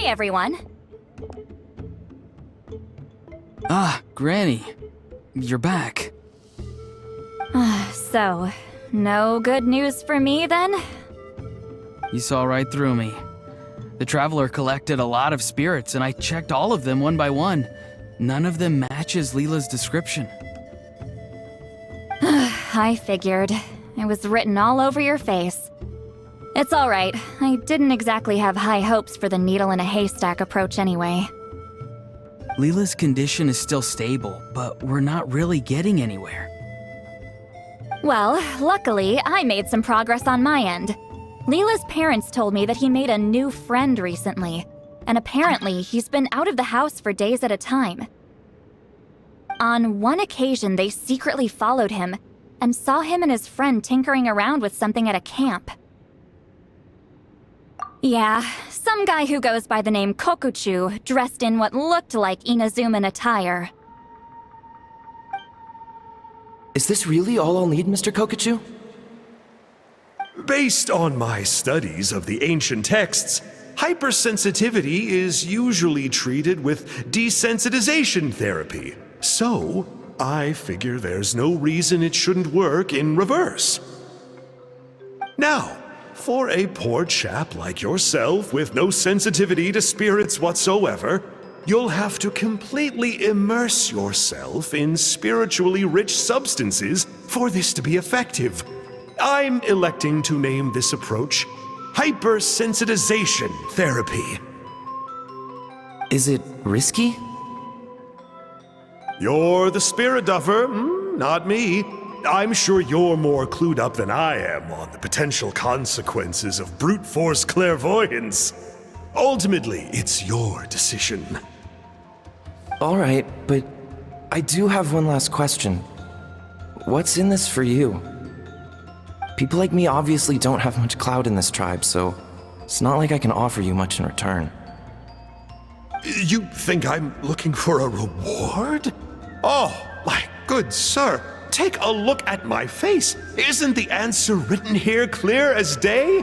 Hey, everyone. Ah, Granny. You're back. So, no good news for me then? You saw right through me. The Traveler collected a lot of spirits, and I checked all of them one by one. None of them matches Leyla's description. I figured. It was written all over your face. It's alright. I didn't exactly have high hopes for the needle in a haystack approach anyway. Leyla's condition is still stable, but we're not really getting anywhere. Well, luckily, I made some progress on my end. Leyla's parents told me that he made a new friend recently, and apparently he's been out of the house for days at a time. On one occasion, they secretly followed him and saw him and his friend tinkering around with something at a camp. Yeah, some guy who goes by the name Kokuchu, dressed in what looked like Inazuman attire. Is this really all I'll need, Mr. Kokuchu? Based on my studies of the ancient texts, hypersensitivity is usually treated with desensitization therapy. So, I figure there's no reason it shouldn't work in reverse. Now, for a poor chap like yourself with no sensitivity to spirits whatsoever, you'll have to completely immerse yourself in spiritually rich substances for this to be effective. I'm electing to name this approach hypersensitization therapy. Is it risky? You're the spirit duffer, not me. I'm sure you're more clued up than I am on the potential consequences of brute force clairvoyance. Ultimately, it's your decision. All right, but I do have one last question. What's in this for you? People like me obviously don't have much clout in this tribe, so it's not like I can offer you much in return. You think I'm looking for a reward? Oh, my good sir, take a look at my face. Isn't the answer written here clear as day?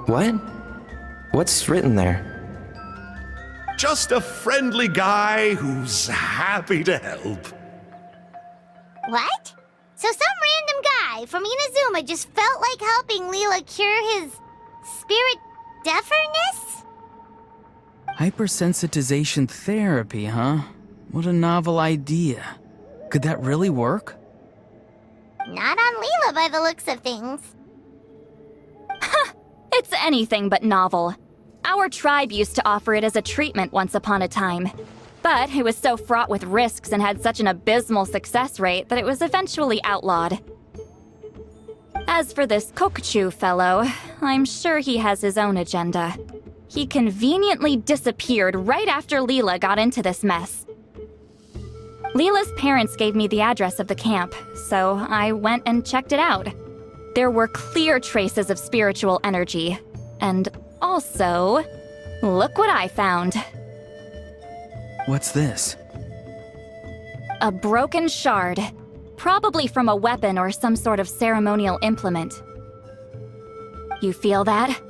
What? What's written there? Just a friendly guy who's happy to help. What? So some random guy from Inazuma just felt like helping Leyla cure his spirit deafness? Hypersensitization therapy, huh? What a novel idea. Could that really work? Not on Leyla by the looks of things. It's anything but novel. Our tribe used to offer it as a treatment once upon a time. But it was so fraught with risks and had such an abysmal success rate that it was eventually outlawed. As for this Kokuchu fellow, I'm sure he has his own agenda. He conveniently disappeared right after Leyla got into this mess. Leyla's parents gave me the address of the camp, so I went and checked it out. There were clear traces of spiritual energy. And also, look what I found. What's this? A broken shard. Probably from a weapon or some sort of ceremonial implement. You feel that?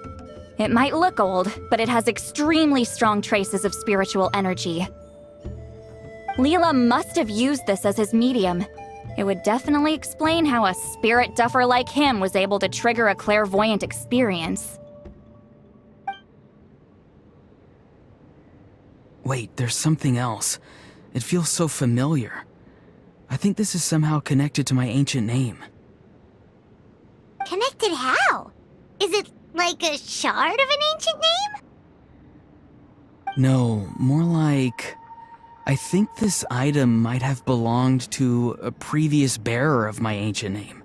It might look old, but it has extremely strong traces of spiritual energy. Leyla must have used this as his medium. It would definitely explain how a spirit duffer like him was able to trigger a clairvoyant experience. Wait, there's something else. It feels so familiar. I think this is somehow connected to my ancient name. Connected how? Is it like a shard of an ancient name? No, more like... I think this item might have belonged to a previous bearer of my ancient name.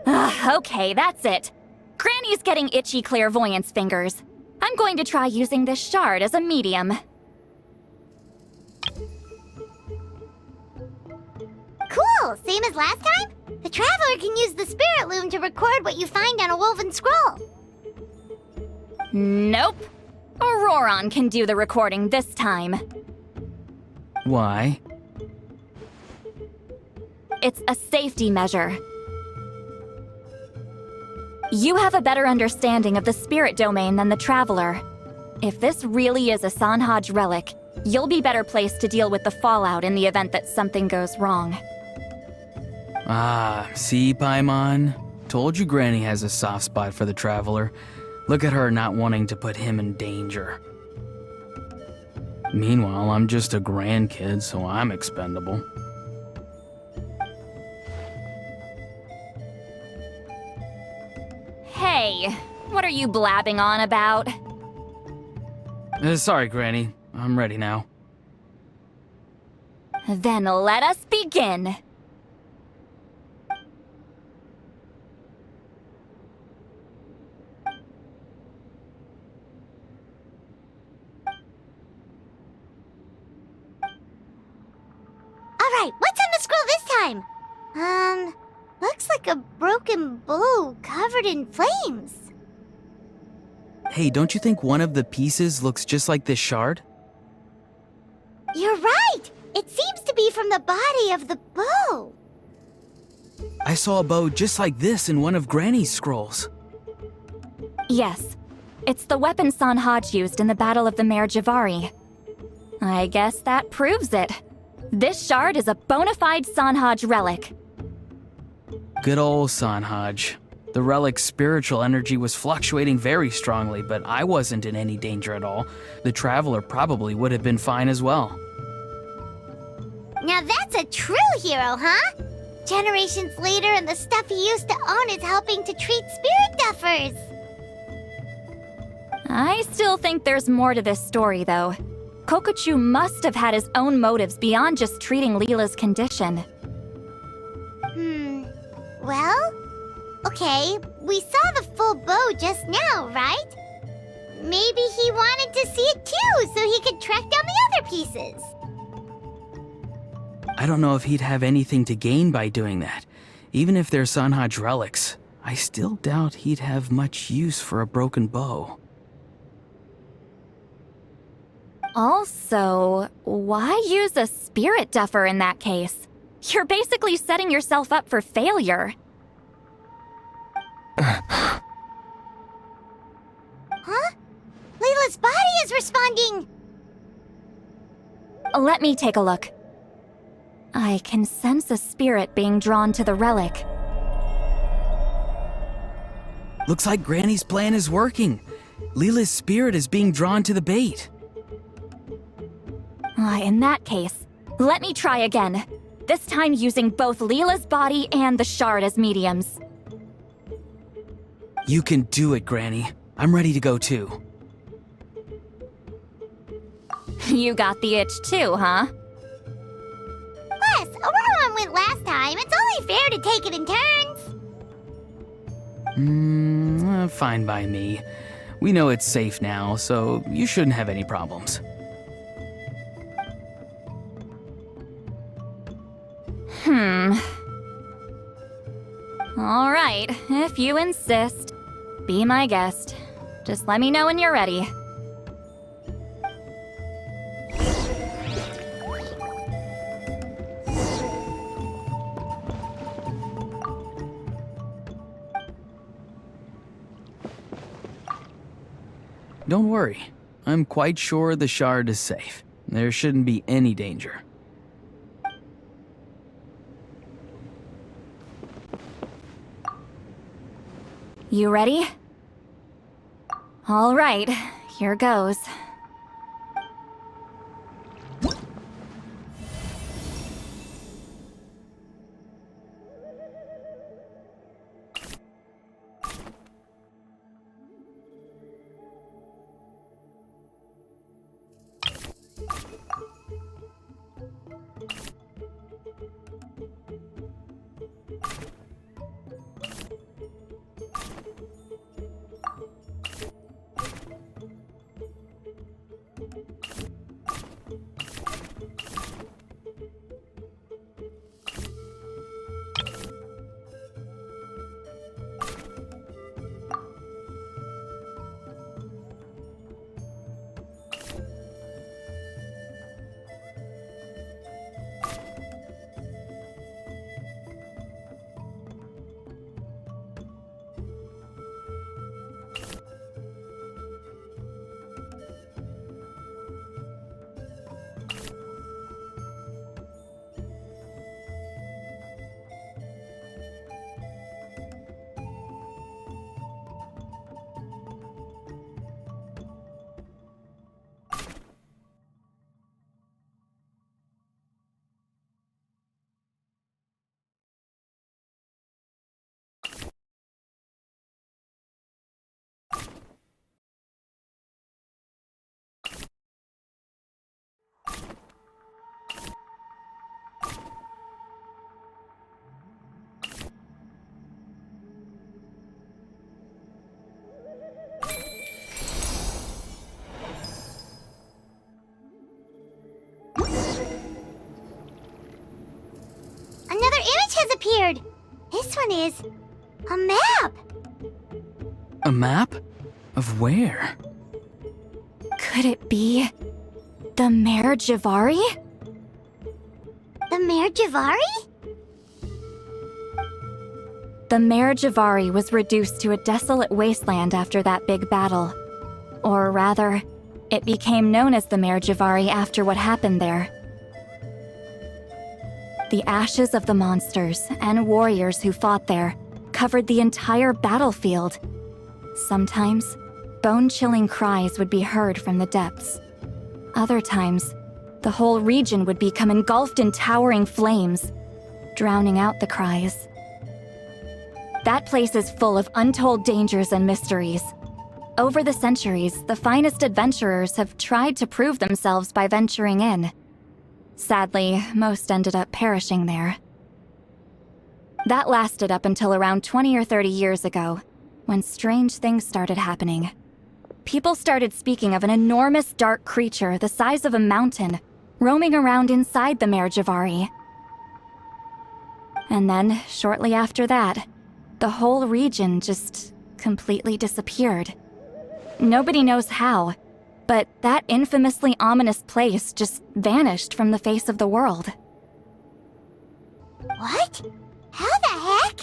Okay, that's it. Granny's getting itchy clairvoyance fingers. I'm going to try using this shard as a medium. Cool, same as last time? The Traveler can use the Spirit Loom to record what you find on a woven scroll. Nope. Ororon can do the recording this time. Why? It's a safety measure. You have a better understanding of the spirit domain than the Traveler. If this really is a Sanhaj relic, you'll be better placed to deal with the fallout in the event that something goes wrong. Ah, see, Paimon? Told you Granny has a soft spot for the Traveler. Look at her not wanting to put him in danger. Meanwhile, I'm just a grandkid, so I'm expendable. Hey, what are you blabbing on about? Sorry, Granny. I'm ready now. Then let us begin. Alright, what's on the scroll this time? Looks like a broken bow covered in flames. Hey, don't you think one of the pieces looks just like this shard? You're right! It seems to be from the body of the bow. I saw a bow just like this in one of Granny's scrolls. Yes, it's the weapon Sanhaj used in the Battle of the Mare Jivari. I guess that proves it. This shard is a bona fide Sanhaj relic. Good old Sanhaj. The relic's spiritual energy was fluctuating very strongly, but I wasn't in any danger at all. The Traveler probably would have been fine as well. Now that's a true hero, huh? Generations later and the stuff he used to own is helping to treat spirit duffers. I still think there's more to this story, though. Kokochu must have had his own motives beyond just treating Leyla's condition. Well, okay, we saw the full bow just now, right? Maybe he wanted to see it too, so he could track down the other pieces. I don't know if he'd have anything to gain by doing that. Even if they're Sanhaj relics, I still doubt he'd have much use for a broken bow. Also, why use a spirit duffer in that case? You're basically setting yourself up for failure. Huh? Layla's body is responding! Let me take a look. I can sense a spirit being drawn to the relic. Looks like Granny's plan is working. Leela's spirit is being drawn to the bait. In that case, let me try again. This time using both Leela's body and the shard as mediums. You can do it, Granny. I'm ready to go too. You got the itch too, huh? Plus, Ororon went last time. It's only fair to take it in turns. Fine by me. We know it's safe now, so you shouldn't have any problems. All right, if you insist. Be my guest. Just let me know when you're ready. Don't worry. I'm quite sure the shard is safe. There shouldn't be any danger. You ready? All right, here goes. has appeared. This one is a map. A map? Of where? Could it be the Mare Jivari? The Mare Jivari? The Mare Jivari was reduced to a desolate wasteland after that big battle. Or rather, it became known as the Mare Jivari after what happened there. The ashes of the monsters and warriors who fought there covered the entire battlefield. Sometimes, bone-chilling cries would be heard from the depths. Other times, the whole region would become engulfed in towering flames, drowning out the cries. That place is full of untold dangers and mysteries. Over the centuries, the finest adventurers have tried to prove themselves by venturing in. Sadly, most ended up perishing there. That lasted up until around 20 or 30 years ago, when strange things started happening. People started speaking of an enormous dark creature the size of a mountain, roaming around inside the Mare Jivari. And then, shortly after that, the whole region just completely disappeared. Nobody knows how, but that infamously ominous place just vanished from the face of the world. What? How the heck?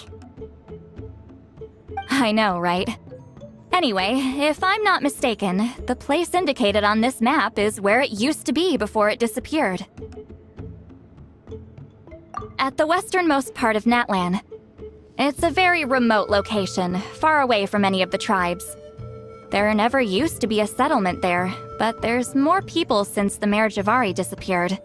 I know, right? Anyway, if I'm not mistaken, the place indicated on this map is where it used to be before it disappeared. At the westernmost part of Natlan. It's a very remote location, far away from any of the tribes. There never used to be a settlement there, but there's more people since the Mare Jivari disappeared.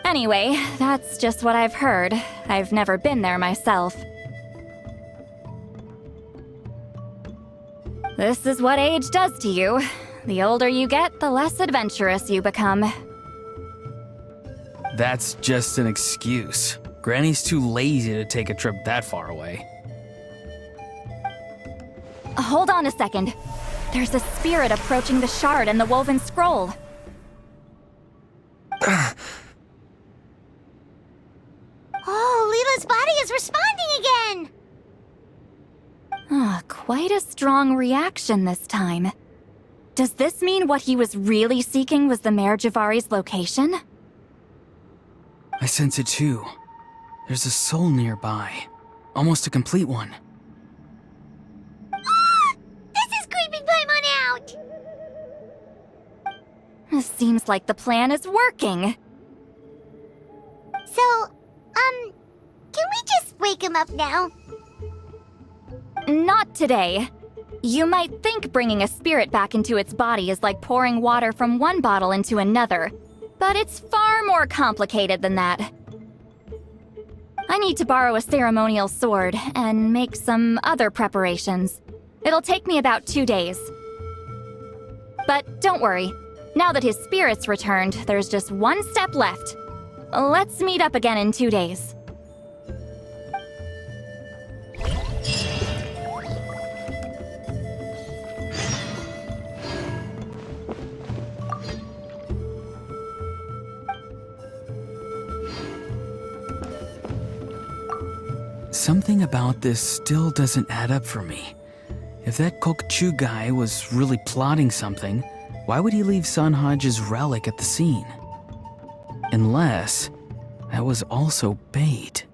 Anyway, that's just what I've heard. I've never been there myself. This is what age does to you. The older you get, the less adventurous you become. That's just an excuse. Granny's too lazy to take a trip that far away. Hold on a second. There's a spirit approaching the shard and the woven scroll. Oh, Leela's body is responding again! Quite a strong reaction this time. Does this mean what he was really seeking was the Mare Jivari's location? I sense it too. There's a soul nearby. Almost a complete one. This is creeping Paimon out! Seems like the plan is working. So, can we just wake him up now? Not today. You might think bringing a spirit back into its body is like pouring water from one bottle into another, but it's far more complicated than that. I need to borrow a ceremonial sword and make some other preparations. It'll take me about 2 days. But don't worry, now that his spirit's returned, there's just one step left. Let's meet up again in 2 days. Something about this still doesn't add up for me. If that Kokchu guy was really plotting something, why would he leave Sanhage's relic at the scene? Unless that was also bait.